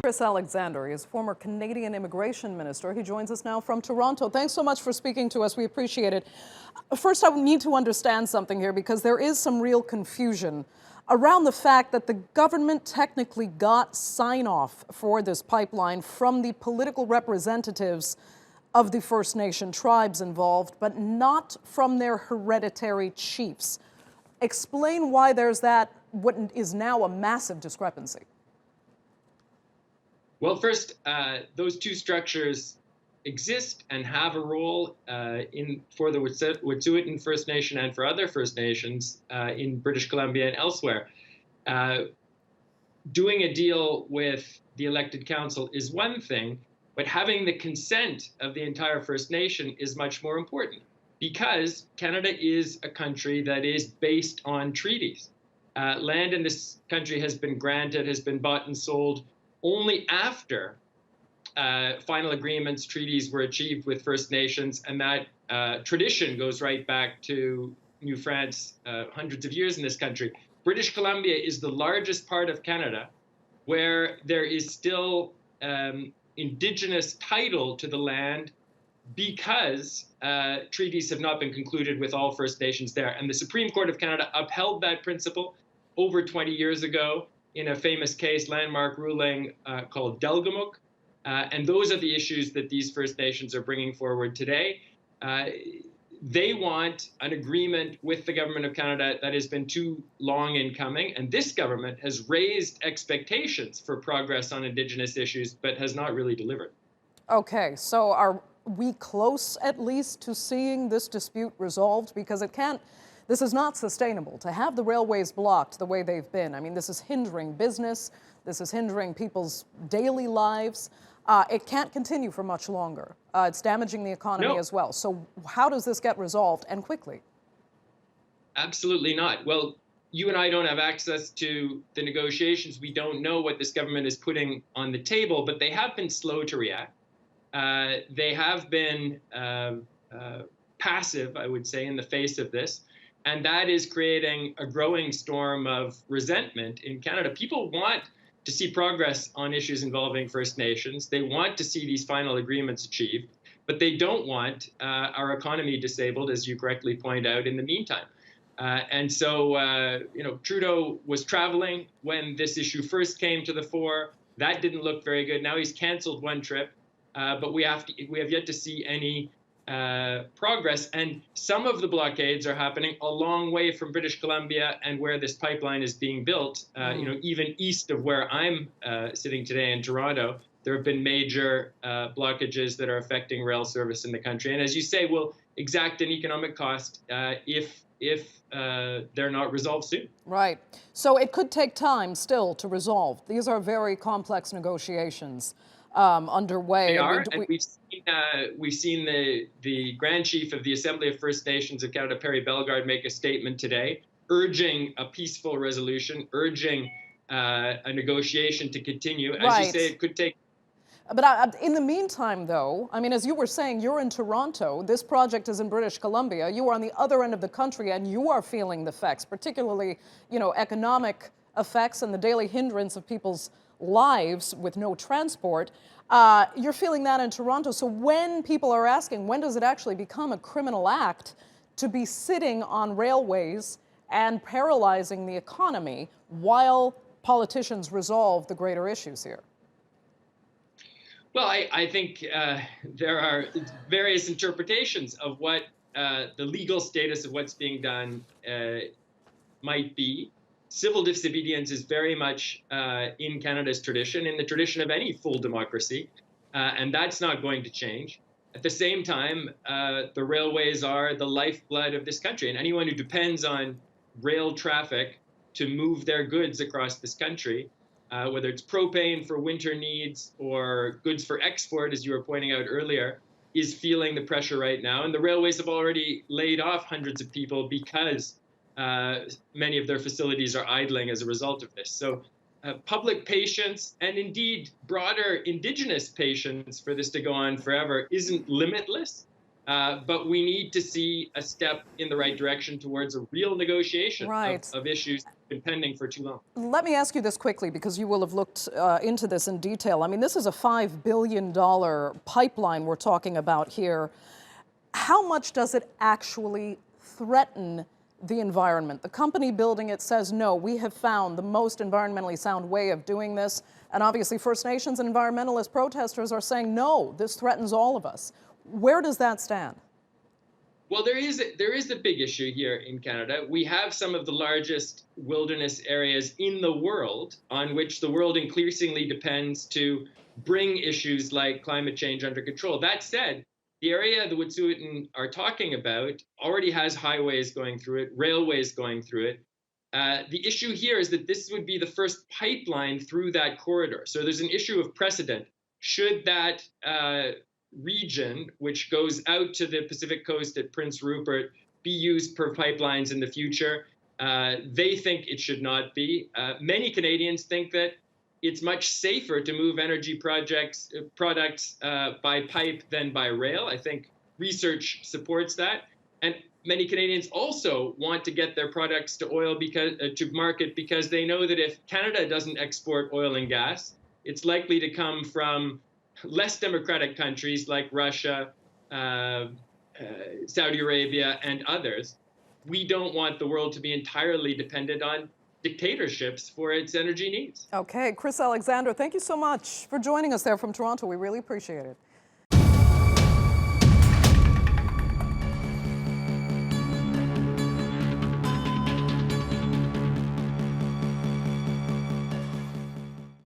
Chris Alexander is former Canadian immigration minister. He joins us now from Toronto. Thanks so much for speaking to us. We appreciate it. First, I need to understand something here because there is some real confusion around the fact that the government technically got sign-off for this pipeline from the political representatives of the First Nation tribes involved, but not from their hereditary chiefs. Explain why there's that, what is now a massive discrepancy. Well, first, those two structures exist and have a role for the Wet'suwet'en First Nation and for other First Nations in British Columbia and elsewhere. Doing a deal with the elected council is one thing, but having the consent of the entire First Nation is much more important, because Canada is a country that is based on treaties. Land in this country has been granted, has been bought and sold only after final agreements, treaties were achieved with First Nations, and that tradition goes right back to New France, hundreds of years in this country. British Columbia is the largest part of Canada where there is still Indigenous title to the land because treaties have not been concluded with all First Nations there. And the Supreme Court of Canada upheld that principle over 20 years ago in a famous case, landmark ruling called Delgamuukw. And those are the issues that these First Nations are bringing forward today. They want an agreement with the government of Canada that has been too long in coming. And this government has raised expectations for progress on Indigenous issues, but has not really delivered. Okay, so are we close at least to seeing this dispute resolved? Because this is not sustainable to have the railways blocked the way they've been. I mean, this is hindering business. This is hindering people's daily lives. It can't continue for much longer. It's damaging the economy as well. So how does this get resolved, and quickly? Absolutely not. Well, you and I don't have access to the negotiations. We don't know what this government is putting on the table, but they have been slow to react. They have been passive, I would say, in the face of this. And that is creating a growing storm of resentment in Canada. People want to see progress on issues involving First Nations. They want to see these final agreements achieved, but they don't want our economy disabled, as you correctly point out, in the meantime. And so, Trudeau was traveling when this issue first came to the fore. That didn't look very good. Now he's canceled one trip, but we have yet to see any progress. And some of the blockades are happening a long way from British Columbia and where this pipeline is being built. Even east of where I'm sitting today in Toronto, there have been major blockages that are affecting rail service in the country. And as you say, will exact an economic cost if they're not resolved soon. Right. So it could take time still to resolve. These are very complex negotiations underway. They are, and we've seen the Grand Chief of the Assembly of First Nations of Canada, Perry Bellegarde, make a statement today urging a peaceful resolution, urging a negotiation to continue. As you say, it could take. But in the meantime, though, I mean, as you were saying, you're in Toronto. This project is in British Columbia. You are on the other end of the country, and you are feeling the effects, particularly, economic effects and the daily hindrance of people's lives with no transport. You're feeling that in Toronto. So when people are asking, when does it actually become a criminal act to be sitting on railways and paralyzing the economy while politicians resolve the greater issues here? Well, I think there are various interpretations of what the legal status of what's being done might be. Civil disobedience is very much in Canada's tradition, in the tradition of any full democracy, and that's not going to change. At the same time, the railways are the lifeblood of this country, and anyone who depends on rail traffic to move their goods across this country, whether it's propane for winter needs or goods for export, as you were pointing out earlier, is feeling the pressure right now. And the railways have already laid off hundreds of people because many of their facilities are idling as a result of this. So public patience and indeed broader Indigenous patience for this to go on forever isn't limitless. But we need to see a step in the right direction towards a real negotiation Right. of issues that have been pending for too long. Let me ask you this quickly, because you will have looked into this in detail. I mean, this is a $5 billion pipeline we're talking about here. How much does it actually threaten the environment? The company building it says, no, we have found the most environmentally sound way of doing this. And obviously, First Nations and environmentalist protesters are saying, no, this threatens all of us. Where does that stand? Well, there is a big issue here in Canada. We have some of the largest wilderness areas in the world on which the world increasingly depends to bring issues like climate change under control. That said, the area the Wet'suwet'en are talking about already has highways going through it, railways going through it. The issue here is that this would be the first pipeline through that corridor. So there's an issue of precedent. Should that region, which goes out to the Pacific coast at Prince Rupert, be used per pipelines in the future? They think it should not be. Many Canadians think that it's much safer to move energy products by pipe than by rail. I think research supports that. And many Canadians also want to get their products to market because they know that if Canada doesn't export oil and gas, it's likely to come from less democratic countries like Russia, Saudi Arabia, and others. We don't want the world to be entirely dependent on dictatorships for its energy needs. Okay, Chris Alexander, thank you so much for joining us there from Toronto. We really appreciate it.